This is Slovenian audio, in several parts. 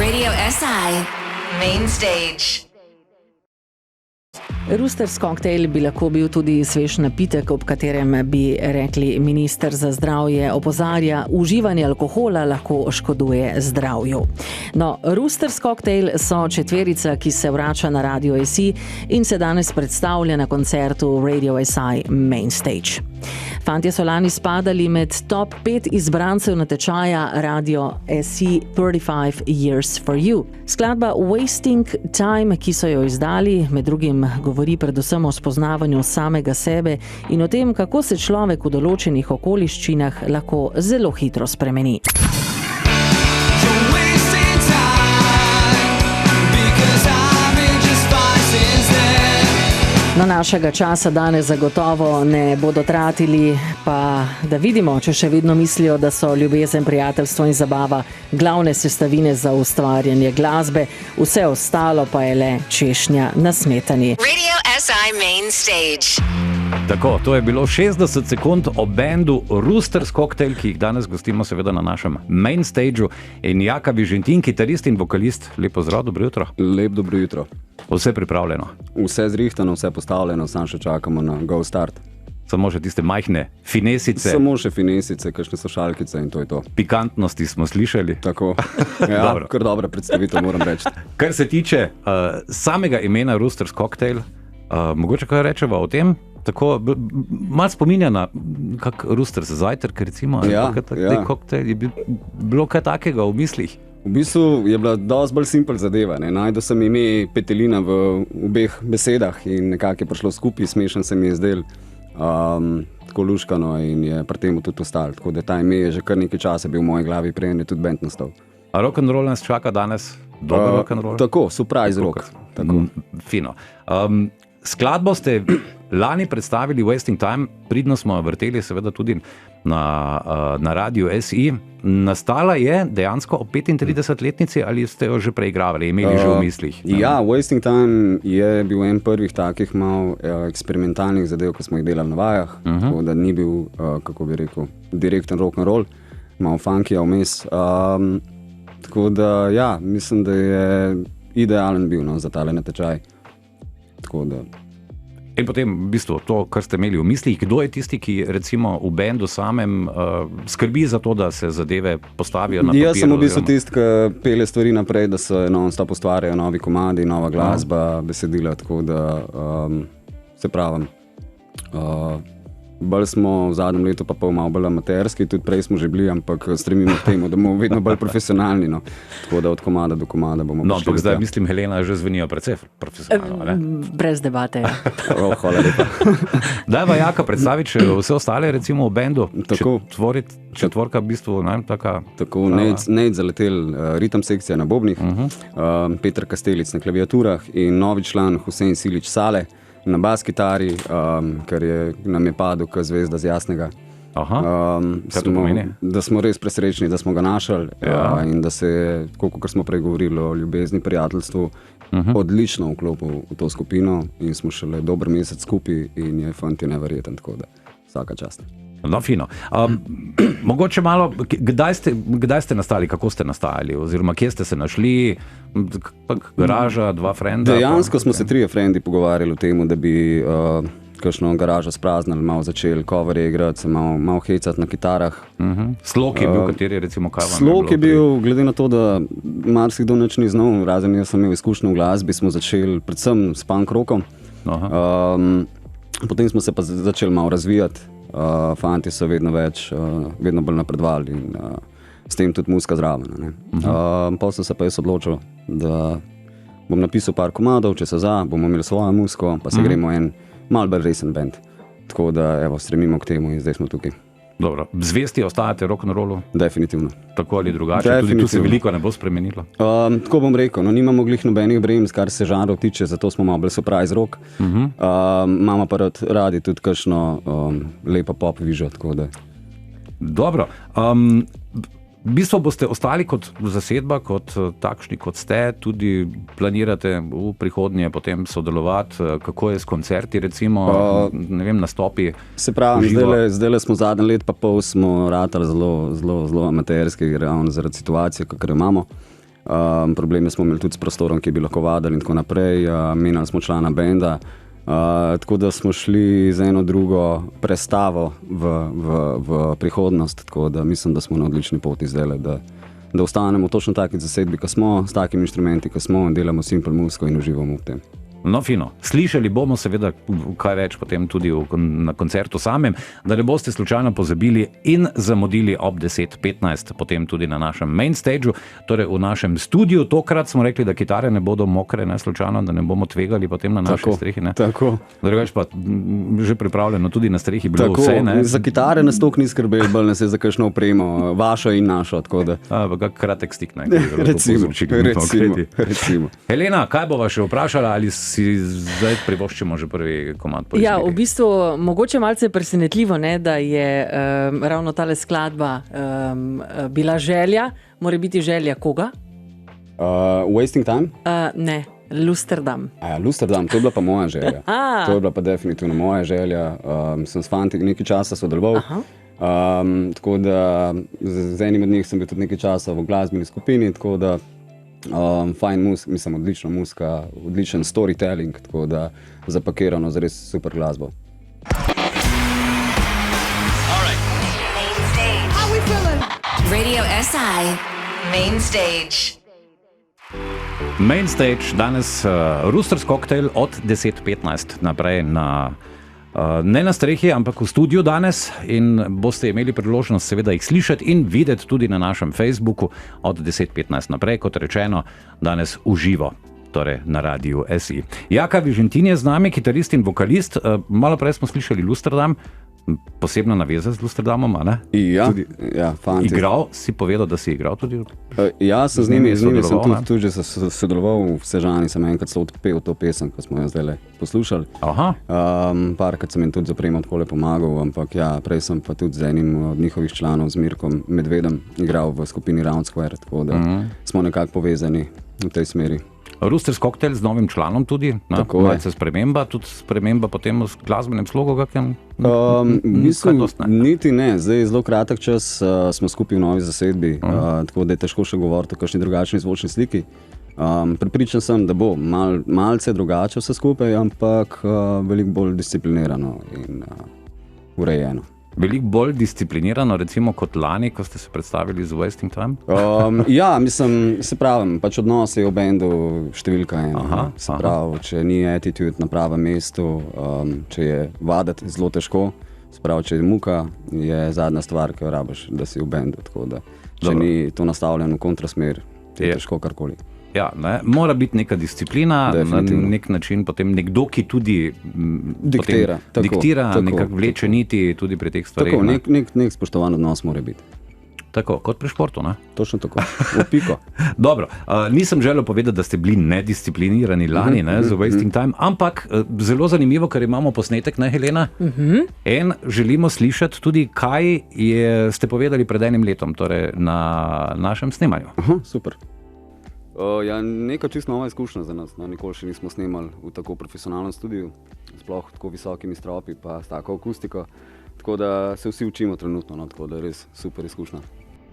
Radio SI Main Stage. Roosters Cocktail bi lahko bil tudi svež napitek, ob katerem bi rekli minister za zdravje opozarja, uživanje alkohola lahko škoduje zdravju. No, Roosters Cocktail so četverica, ki se vrača na Radio SI in se danes predstavlja na koncertu Radio SI Main Stage. Fantje so lani spadali med top 5 izbrancev natečaja Radio SI 35 Years for You. Skladba Wasting Time, ki so jo izdali, med drugim govori predvsem o spoznavanju samega sebe in o tem, kako se človek v določenih okoliščinah lahko zelo hitro spremeni. No, našega časa danes zagotovo ne bodo tratili, pa da vidimo, če še vedno mislijo, da so ljubezen, prijateljstvo in zabava glavne sestavine za ustvarjanje glasbe, vse ostalo pa je le češnja na smetani. Radio SI Main Stage. Tako, to je bilo 60 sekund o bendu Roosters Cocktail, ki jih danes gostimo seveda na našem main stageu. In Jaka Vižentin, kitarist in vokalist. Lep pozdrav, dobro jutro. Lep dobro jutro. Vse pripravljeno? Vse zrihtano, vse postavljeno, samo še čakamo na go start. Samo še tiste majhne finesice? Samo še finesice, kakšne slušalkice in to je to. Pikantnosti smo slišali? Tako, ja, kar dobra predstavitev, moram reči. Kar se tiče samega imena Roosters Cocktail, mogoče kaj rečeva o tem? Tako, malo spominja na kak Roosters zajtrk, recimo, koktejl, je bilo kaj takega v mislih? V bistvu je bila dosti bolj simpel zadeva. Najdel sem ime petelina v obeh besedah in nekako je prišlo skupaj, smešen se mi je zdel, tako luškano in je pri tem tudi ostalo. Tako da ta ime je že kar nekaj časa bil v moji glavi, prej je tudi band nastal. A rock'n'roll nas čaka danes? Dober rock'n'roll? Tako, surprise rock. Tako. Fino. Skladbo ste lani predstavili Wasting Time, pridno smo vrteli seveda tudi na Radio SI. Nastala je dejansko o 35-letnici ali ste jo že preigravali, imeli že v mislih? Ja, Wasting Time je bil en prvih takih malo eksperimentalnih zadev, ko smo jih delali na vajah, tako da ni bil, kako bi rekel, direkten rock'n'roll, malo funkija vmes. Tako da ja, mislim, da je idealen bil za tale natečaj. Tako da. In potem, v bistvu, to, kar ste imeli v mislih, kdo je tisti, ki recimo v bendu samem skrbi za to, da se zadeve postavijo na papir? Jaz sem v bistvu tisti, ki pele stvari naprej, da se non-stop ustvarjajo novi komadi, nova glasba, besedila, tako da se pravim. Bolj smo v zadnjem letu pa pol malo bolj amaterski, tudi prej smo že bili, ampak stremimo k temu, da bomo vedno bolj profesionalni. No. Tako da od komada do komada bomo prišli. No, ampak zdaj, mislim, Helena že zvenijo precej profesionalno, ne? Brez debate. Hvala lepa. Dajva Jaka predstaviti še vse ostale, recimo v bendu. Tako. Četvorka v bistvu, ne, taka... Tako, Nejc zaletel, ritem sekcija na bobnih, Peter Kastelic na klaviaturah in novi član Husein Silić Sale na bas kitari, ker nam je padel kot zvezda z Jasnega. Kaj to pomeni? Da smo res presrečni, da smo ga našli in da se je, kot smo prej govorili o ljubezni, prijateljstvu, odlično vklopil v to skupino in smo šele dober mesec skupaj in je fant je neverjeten, tako da vsaka čast. No, fino. Mogoče malo, kdaj ste nastali, kako ste nastajali, oziroma kje ste se našli, garaža, dva frenda? Dejansko smo se 3 frendi pogovarjali o tem, da bi kakšno garažo spraznali, malo začeli coverje igrati, se malo hecati na kitarah. Slog je bil, kateri recimo kaj vam je bilo? Slog je bil, glede na to, da marsikdo nič ni znal, razen jaz sem imel izkušnjo v glasbi, smo začeli predvsem s punk rockom. Potem smo se pa začeli malo razvijati. Fanti so vedno bolj napredovali in s tem tudi muzika zraven. Potem sem se pa jaz odločil, da bom napisal par komadov, če se bomo imeli svojo muziko, pa se gremo en malo bolj resen band. Tako da evo, stremimo k temu in zdaj smo tukaj. Dobro, zvesti ostajate rock'n'rollu? Definitivno. Tako ali drugače, tudi tu se veliko ne bo spremenilo? Tako bom rekel, nimamo glih nobenih bremz, kar se žanrov tiče, zato smo malo bolj surprise rock. Imamo pa radi tudi kakšno lepo pop vižo, tako da. Dobro. V bistvu boste ostali kot zasedba, kot takšni, kot ste, tudi planirate v prihodnje potem sodelovati, kako je s koncerti, recimo, ne vem, nastopi? Se pravi, zdaj smo zadnji let pa pol smo ratali zelo amaterski, ravno zaradi situacije, kakor imamo. Probleme smo imeli tudi s prostorom, ki bi lahko vadili in tako naprej. Menjali smo člana benda. Tako da smo šli z eno drugo prestavo v prihodnost, tako da mislim, da smo na odlični poti zdaj, da ostanemo točno taki zasedbi, kot smo, s takimi inštrumenti, kot smo, delamo simple muziko in uživamo v tem. No, fino. Slišali bomo seveda kaj več potem tudi na koncertu samem, da ne boste slučajno pozabili in zamudili ob 10:15, potem tudi na našem main stageu, torej v našem studiu. Tokrat smo rekli, da kitare ne bodo mokre, ne slučajno, da ne bomo tvegali potem na naši strehi. Ne? Tako. Drugač pa že pripravljeno tudi na strehi bilo tako, vse. Ne? Za kitare nas toliko ni skrbeli, bolj nas je za kakšno opremo, vašo in našo. Kratek stik. Recimo. Helena, kaj bova še vprašala, ali si zdaj privoščimo že prvi komad po izbiri? Ja, v bistvu mogoče malce presenetljivo, ne, da je ravno tale skladba bila želja. Mora biti želja koga? Wasting Time? Ne, Lusterdam. Lusterdam, to je bila pa moja želja. To je bila pa definitivno moja želja. Sem s fanti nekaj časa sodeloval. Tako da z enim od njih sem bil tudi nekaj časa v glasbeni skupini, tako da fajn muzika, mislim, odlična muzika, odličen storytelling, tako da zapakirano z res super glasbo. Radio SI Main Stage. Main Stage, danes Roosters Cocktail od 10:15 naprej ne na strehi, ampak v studiu danes, in boste imeli priložnost seveda jih slišati in videti tudi na našem Facebooku od 10:15 naprej, kot rečeno, danes v živo, torej na Radiu SI. Jaka Vižentin je z nami, kitarist in vokalist. Malo prej smo slišali Lusterdam, posebna naveza z Lusterdamom, a ne? Ja, fanti. Igral, si povedal, da si igral tudi? Ja, z njimi sem tudi že sodeloval v Sežani, sem enkrat odpel to pesem, ko smo jo zdaj poslušali. Parkrat sem jim tudi z opremo takole pomagal, ampak ja, prej sem pa tudi z enim od njihovih članov, z Mirkom Medvedem, igral v skupini Round Square, tako da smo nekako povezani v tej smeri. Roosters Cocktail z novim članom tudi, malce sprememba, tudi sprememba potem v glasbenem slogu, kakem? Mislim, niti ne. Zdaj zelo kratek čas smo skupaj v novi zasedbi, tako da je težko še govoriti o kakšni drugačni zvočni sliki. Pripričan sem, da bo malce drugače vse skupaj, ampak veliko bolj disciplinirano in urejeno. Veliko bolj disciplinirano, recimo kot lani, ko ste se predstavili z Wasting Time? Ja, mislim, se pravim, pač odnos je v bendu številka ena. Se pravi, če ni attitude na pravem mestu, če je vaditi zelo težko, se pravi, če je muka, je zadnja stvar, ki jo rabiš, da si v bendu. Tako da, če ni to nastavljeno v kontrasmer, je težko karkoli. Ja, ne, mora biti neka disciplina, na nek način potem nekdo, ki tudi diktira, nekako vleče niti tudi pri teh stvareh. Tako, nek spoštovan odnos mora biti. Tako, kot pri športu, ne? Točno tako, v piko. Dobro, nisem želel povedati, da ste bili nedisciplinirani lani z Wasting Time, ampak zelo zanimivo, ker imamo posnetek, ne, Helena? In želimo slišati tudi, kaj ste povedali pred enim letom, torej na našem snemanju. Super. Ja, neka čisto nova izkušnja za nas. Nikoli še nismo snemali v tako profesionalnem studiu, sploh tako visokimi stropi pa s tako akustiko. Tako da se vsi učimo trenutno, tako da je res super izkušnja.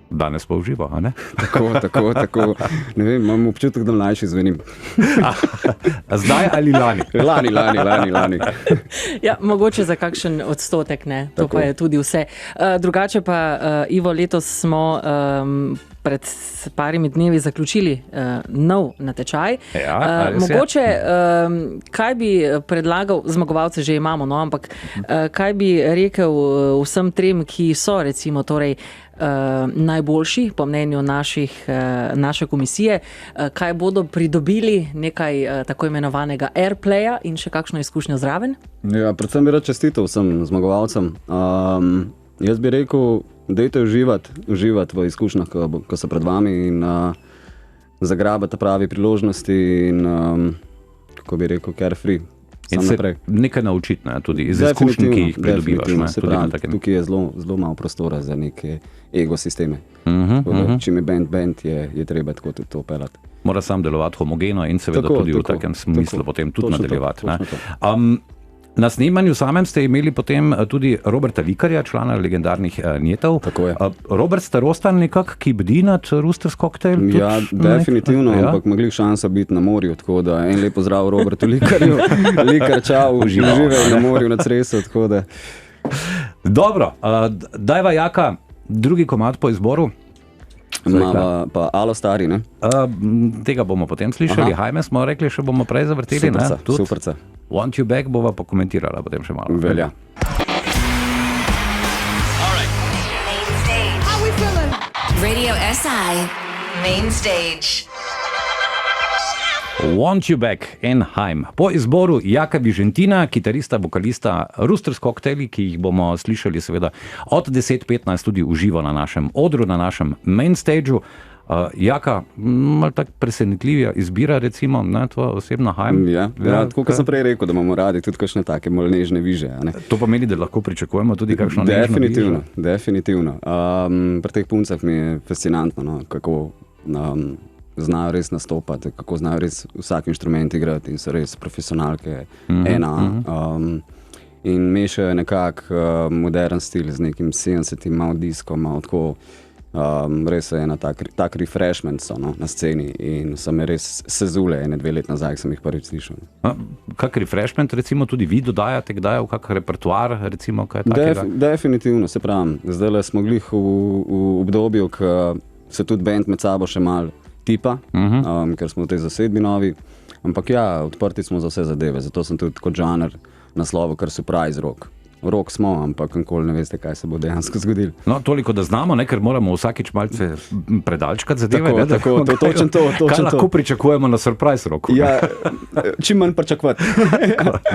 Danes pa uživo, a ne? Tako. Ne vem, imam občutek, da mlajši zvenim. Zdaj ali lani? Lani. Ja, mogoče za kakšen odstotek, ne? To pa je tudi vse. Drugače pa, Ivo, letos smo pred parimi dnevi zaključili nov natečaj. Mogoče, kaj bi predlagal, zmagovalce že imamo, no, ampak kaj bi rekel vsem trem, ki so recimo torej najboljši po mnenju naše komisije, kaj bodo pridobili, nekaj tako imenovanega airplaya in še kakšno izkušnjo zraven? Ja, predvsem bi rad čestital vsem zmagovalcem. Jaz bi rekel, dajte uživati v izkušnjah, ko so pred vami, in zagrabati pravi priložnosti in, kako bi rekel, carefree. In se nekaj naučiti, tudi iz izkušnj, ki jih pridobivaš. Tukaj je zelo malo prostora za neke ekosisteme. Čim je band, je treba tako tudi to pelati. Mora sam delovati homogeno in seveda tudi v takem smislu potem tudi nadaljevati. Na snemanju samem ste imeli potem tudi Roberta Vikarja, člana legendarnih Njetov. Tako je. Robert, ste rostan nekak, ki bdi nad Roosters Cocktail? Ja, definitivno, ampak ima glih šansa biti na morju, tako da en lep pozdrav Robertu Likarju. Likar, čau, uživaj na morju, na Cresu, tako da. Dobro, dajva Jaka, drugi komad po izboru. Mava pa Alo Stari, ne? Tega bomo potem slišali. Hajme smo rekli, še bomo prej zavrteli. Superca. Want You Back bova pa komentirala potem še malo. Velja. Radio SI, Main Stage. Want You Back, Enheim. Po izboru Jaka Vižentina, kitarista, vokalista Roosters Cocktail, ki jih bomo slišali seveda od 10:15 tudi uživo na našem odru, na našem main stageu. Jaka, malo tak presenetljiva izbira, recimo, ne, tvoja osebna Heim. Ja, tako kot sem prej rekel, da imamo radi tudi kakšne take bolj nežne viže. Ne? To pomeni, da lahko pričakujemo tudi kakšno nežno viže? Definitivno. Pri teh puncah mi je fascinantno, no, kako znajo res nastopati, kako znajo res vsak inštrument igrati in so res profesionalke in mešajo nekako modern stil z nekim 70-im, malo diskom, malo tako. Res je ena tak refreshment so, no, na sceni in so me res sezule 1-2 let nazaj, sem jih prvič slišal. Kak refreshment recimo tudi vi dodajate, kdaj v kak repertoar, recimo kaj takega? Definitivno, se pravim. Zdaj smo glih v obdobju, ko se tudi band med sabo še malo tipa, ker smo v tej zasedbi novi, ampak ja, odprti smo za vse zadeve, zato sem tudi kot žanr naslovil kar surprise rock. Rok smo, ampak nikoli ne veste, kaj se bo dejansko zgodilo. No, toliko, da znamo, ne, ker moramo vsakič malce predalčkati zadeve. Tako, točno to. Kaj lahko pričakujemo na surprise roku? Ja, čim manj pričakovati.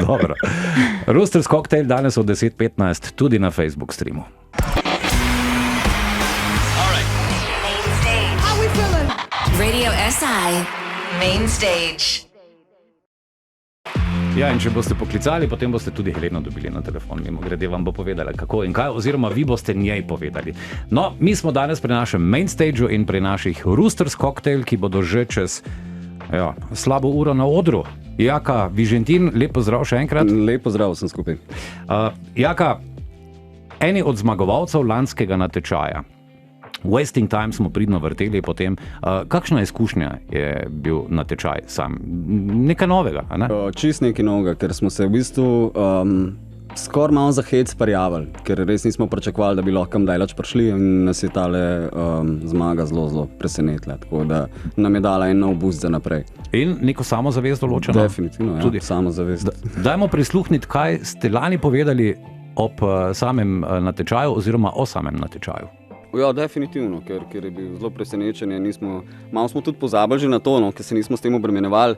Dobro. Roosters Cocktail danes od 10:15 tudi na Facebook streamu. Radio SI, Main Stage. Ja, in če boste poklicali, potem boste tudi Heleno dobili na telefon. Mimogrede vam bo povedala, kako in kaj, oziroma vi boste njej povedali. No, mi smo danes pri našem main stageu in pri naših Roosters Cocktail, ki bodo že čez slabo uro na odru. Jaka Vižentin, lep pozdrav še enkrat. Lep pozdrav vsem skupaj. Jaka, eni od zmagovalcev lanskega natečaja. Wasting Time smo pridno vrteli potem. Kakšna izkušnja je bil natečaj sam? Nekaj novega, a ne? Čist nekaj novega, ker smo se v bistvu skoraj malo za hec prijavili, ker res nismo pričakovali, da bi lahko kam daleč prišli in nas je tale zmaga zelo presenetila, tako da nam je dala en nov boost za naprej. In neko samozavest določeno? Definitivno, ja, tudi samozavest. Dajmo prisluhniti, kaj ste lani povedali ob samem natečaju oziroma o samem natečaju. Ja, definitivno, ker je bil zelo presenečen. Malo smo tudi pozabili že na to, no, ker se nismo s tem obremenjevali.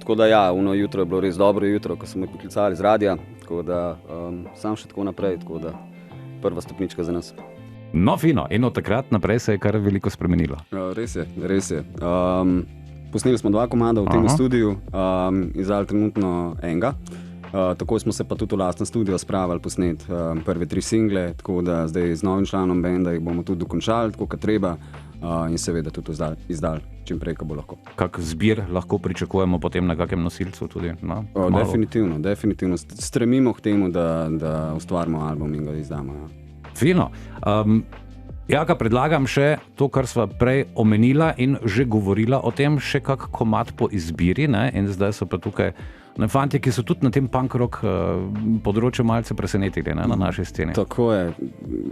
Tako da ja, jutro je bilo res dobro jutro, ko smo me poklicali z radia, tako da sam še tako naprej, tako da prva stopnička za nas. No, fino. In od takrat naprej se je kar veliko spremenilo. Res je. Posneli smo 2 komada v tem studiu, izdali trenutno enega. Tako smo se pa tudi v lastnem studiu spravili posnet prve 3 single, tako da zdaj z novim članom benda jih bomo tudi dokončali, tako kot treba, in seveda tudi izdali čim prej, ko bo lahko. Kak zbir lahko pričakujemo potem na kakem nosilcu tudi? No, definitivno. Stremimo k temu, da ustvarimo album in ga izdamo. Ja. Fino. Jaka, predlagam še to, kar sva prej omenila in že govorila o tem, še kak komad po izbiri, ne? In zdaj so pa tukaj fanti, ki so tudi na tem punk rock področju malce presenetili, ne, na naši sceni. Tako je,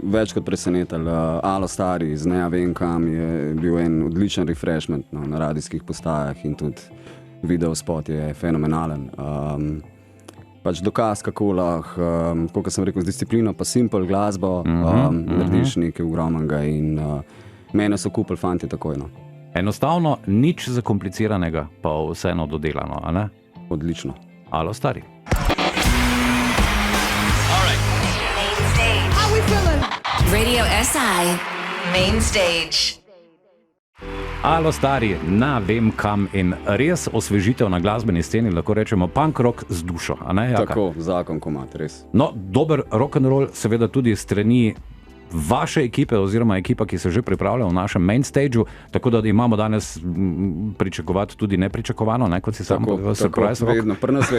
več kot presenetili. Alo Stari z Ne vem kam je bil en odličen refreshment, no, na radijskih postajah in tudi videospot je fenomenalen. Pač dokaz, kako lahko, kot sem rekel, z disciplino pa simple glasbo narediš nekaj ogromnega in mene so kupili fanti takoj. No. Enostavno, nič zakompliciranega, pa vseeno dodelano, a ne? Odlično. Alo Stari. Radio SI, Main Stage. Alo Stari, Na vem kam in res osvežitev na glasbeni sceni, lahko rečemo punk rock z dušo, a ne, Jaka? Tako, zakon komad, res. No, dober rock'n'roll, seveda tudi strani vaše ekipe oziroma ekipa, ki se že pripravlja v našem main stageu, tako da imamo danes pričakovati tudi nepričakovano, ne, kot si sam povedal, surprise rock. Vedno, pri nas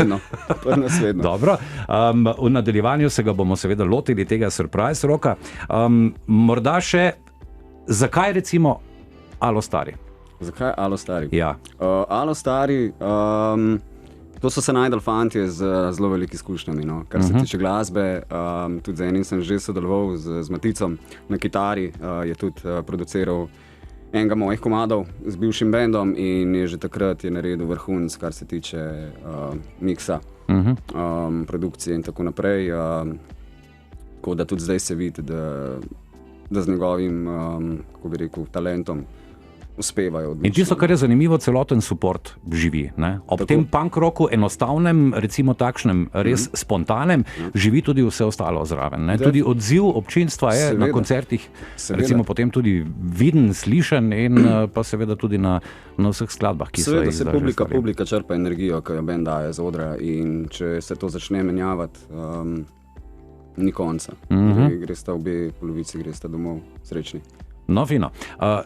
vedno. Dobro, v nadaljevanju se ga bomo seveda lotili tega surprise rocka. Morda še, zakaj recimo Alo Stari? Zakaj Alo Stari? Ja. Alo Stari, to so se najdel fantje z zelo veliki izkušnjami. No. Kar se tiče glasbe, tudi z enim sem že sodeloval z Maticom na kitari, je tudi produciral enega mojih komadov z bivšim bendom in je že takrat je naredil vrhunec, kar se tiče miksa, produkcije in tako naprej. Tako da tudi zdaj se vidi, da z njegovim, kako bi rekel, talentom uspevajo odlično. In tisto, kar je zanimivo, celoten support živi. Ne? Ob tem punk rocku, enostavnem, recimo takšnem, res spontanem, živi tudi vse ostalo zraven. Ne? Tudi odziv občinstva je na koncertih, recimo potem tudi viden, slišen in pa seveda tudi na vseh skladbah, ki so jih izdali. Seveda se publika črpa energijo, ki jo band daje z odra in če se to začne menjavati, ni konca. Gresta obe polovici, gresta domov srečni. No, fino.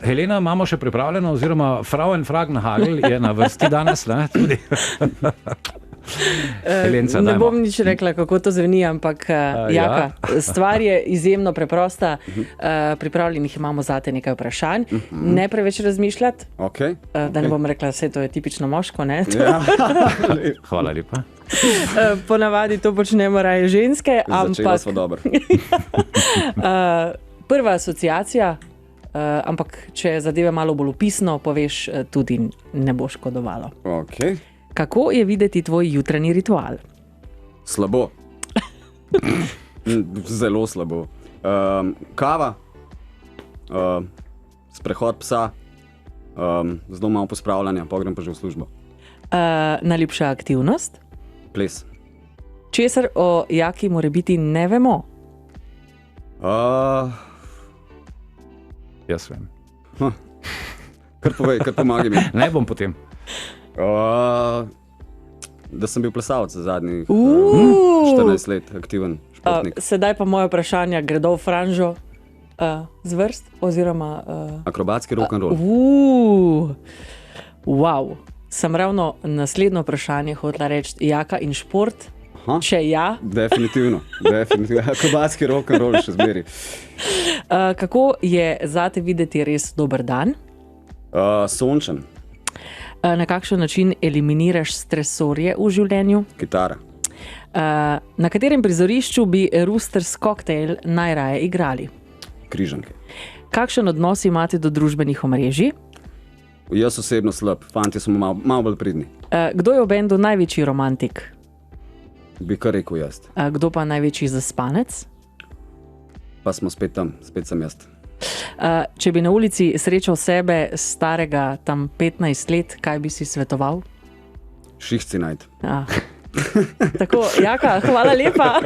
Helena, imamo še pripravljeno, oziroma Frau en Fragenhagel je na vrsti danes, ne? Tudi. Helenca, ne bom nič rekla, kako to zveni, ampak Jaka, stvar je izjemno preprosta. Pripravljenih imamo zate nekaj vprašanj. Ne preveč razmišljati, da ne bom rekla, vse to je tipično moško, ne? Hvala lepa. Ponavadi to počnemo raje ženske, ampak... Začela smo dobro. Prva asociacija, ampak če zadeve malo bolj opisno poveš, tudi ne bo škodovalo. Kako je videti tvoj jutranji ritual? Slabo. Zelo slabo. Kava, sprehod psa, zelo malo pospravljanja, pogrem pa že v službo. Najljubša aktivnost? Ples. Česar o Jaki morebiti ne vemo? Jaz vem. Kar povej, kar pomagaj mi. Ne bom potem. Da sem bil plesalec zadnjih 14 let, aktiven športnik. Sedaj pa moje vprašanja gredo v franžo z vrst, oziroma... Akrobatski rock'n'roll. Wow. Sem ravno naslednjo vprašanje hotela reči, Jaka in šport. Če ja? Definitivno. Akrobatski rock'n'roll še zmeri. Kako je zate videti res dober dan? Sončen. Na kakšen način eliminiraš stresorje v življenju? Kitara. Na katerem prizorišču bi Roosters Cocktail najraje igrali? Križanke. Kakšen odnos imate do družbenih omrežij? Jaz osebno slab, fantje so malo bolj pridni. Kdo je v bendu največji romantik? Bi kar rekel jaz. Kdo pa največji zaspanec? Pa smo spet tam, spet sem jaz. Če bi na ulici srečal sebe starega tam 15 let, kaj bi si svetoval? Šihci najd. Tako, Jaka, hvala lepa.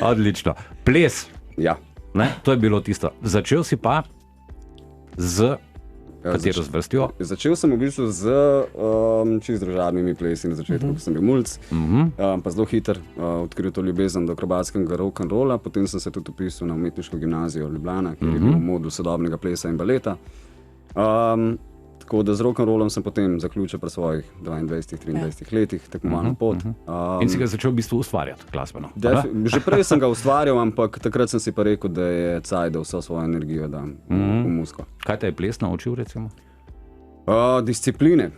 Odlično. Ples. Ja. Ne? To je bilo tisto. Začel si pa z katero zvrstjo? Začel sem v bistvu z čist družabnimi plesi na začetku, ko sem bil mulc, pa zelo hiter odkril to ljubezen do akrobatskega rock'n'rolla, potem sem se tudi upisal na umetniško gimnazijo Ljubljana, kjer je bil modul sodobnega plesa in baleta. Tako da z rock'n'rollom sem potem zaključil pri svojih 22-23 letih, tekmovalno pot. In si ga začel v bistvu ustvarjati glasbeno? Že prej sem ga ustvarjal, ampak takrat sem si pa rekel, da je caj, da vso svojo energijo dam v muziko. Kaj te je ples naučil, recimo? Discipline.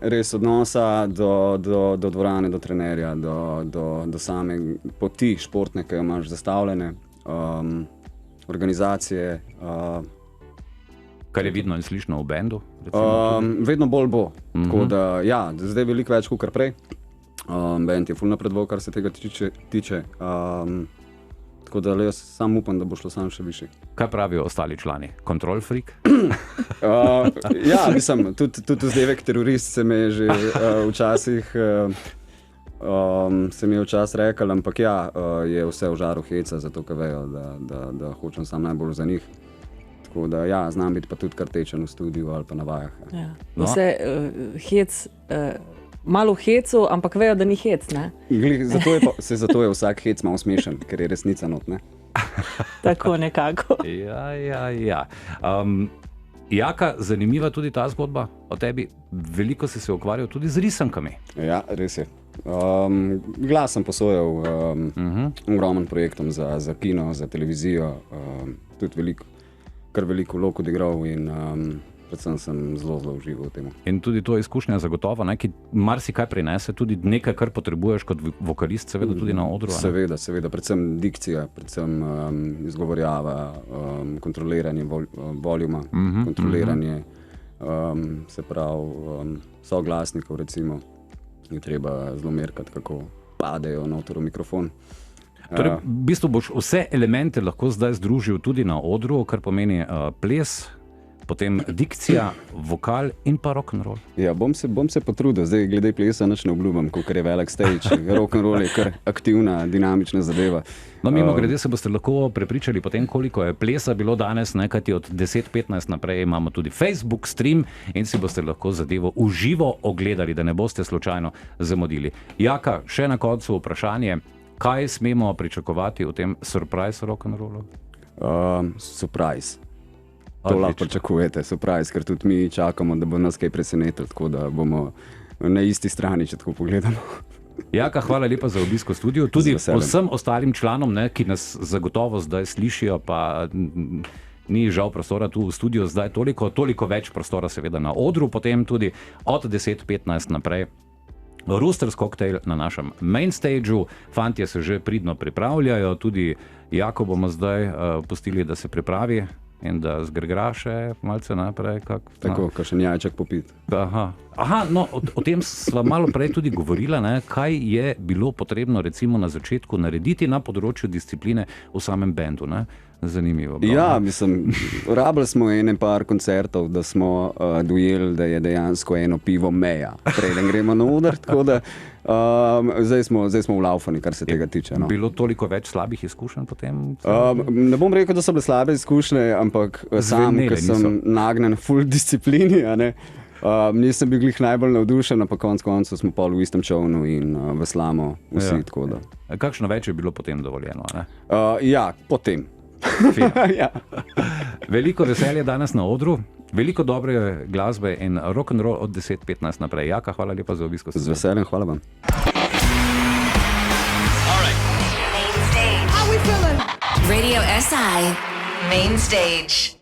Res odnosa do dvorane, do trenerja, do same poti športne, ki jo imaš zastavljene, organizacije. Kar je vidno in slišno v bendu? Vedno bolj bo. Tako da, ja, zdaj veliko več kot prej. Bend je ful napredval, kar se tega tiče. Tako da jaz sam upam, da bo šlo sam še više. Kaj pravijo ostali člani? Control freak? Ja, mislim, tudi zdevek terorist se mi je že včasih se mi je včasih rekel, ampak ja, je vse v žaru heca, zato ker vejo, da hočem sam najbolj za njih. Tako da, ja, znam biti pa tudi kar tečen v studiu ali pa na vajah. Ja. Vse hec malo v hecu, ampak vejo, da ni hec, ne? Zato je vsak hec malo smešen, ker je resnica not, ne? Tako nekako. Ja. Jaka, zanimiva tudi ta zgodba o tebi. Veliko si se ukvarjal tudi z risankami. Ja, res je. Glas sem posojal ogromnim projektom za kino, za televizijo, tudi kar veliko vlog odigral in predvsem sem zelo užival v tem. In tudi to izkušnja zagotovo, ki marsikaj prinese, tudi nekaj, kar potrebuješ kot vokalist, seveda tudi na odru. Seveda, predvsem dikcija, predvsem izgovorjava, kontroliranje voljuma, kontroliranje se pravi soglasnikov, recimo, je treba zelo merkati, kako padejo noter v mikrofon. Torej, v bistvu boš vse elemente lahko zdaj združil tudi na odru, kar pomeni ples, potem dikcija, vokal in pa rock'n'roll. Ja, bom se potrudil. Zdaj, glede plesa nič ne obljubim, kakor je velik stage. Rock'n'roll je kar aktivna, dinamična zadeva. No, mimogrede se boste lahko prepričali potem, koliko je plesa bilo danes, kajti od 10:15 naprej imamo tudi Facebook stream in si boste lahko zadevo v živo ogledali, da ne boste slučajno zamudili. Jaka, še na koncu vprašanje, kaj smemo pričakovati v tem surprise rock'n'rollu? Surprise. To lahko pričakujete, surprise, ker tudi mi čakamo, da bo nas kaj presenetilo, tako da bomo na isti strani, če tako pogledamo. Jaka, hvala lepa za obisk v studiu. Tudi vsem ostalim članom, ki nas zagotovo zdaj slišijo, pa ni žal prostora tu v studiu zdaj toliko več prostora seveda na odru, potem tudi od 10:15 naprej. Roosters Cocktail na našem main stageu, fantje se že pridno pripravljajo, tudi Jako bomo zdaj pustili, da se pripravi in da zgrgra še malce naprej. Tako, kakšen jajček popit. Aha, no, o tem sva malo prej tudi govorila, kaj je bilo potrebno recimo na začetku narediti na področju discipline v samem bendu. Zanimivo. Ja, rabili smo par koncertov, da smo dojeli, da je dejansko eno pivo meja, preden gremo na oder, tako da zdaj smo v laufani, kar se tega tiče. No. Bilo toliko več slabih izkušenj potem? Ne bom rekel, da so bile slabe izkušnje, ampak sam, ker sem nagnjen full disciplini, nisem bil glih najbolj navdušen, pa konec koncev smo pol v istem čovnu in veslamo vsi. Ja. Kakšno več je bilo potem dovoljeno? Ja, potem. Ja. Veliko veselja danes na odru, veliko dobre glasbe in rock'n'roll od 10:15 naprej. Jaka, hvala lepa za obisk. Z veseljem, hvala vam. Radio SI Main Stage.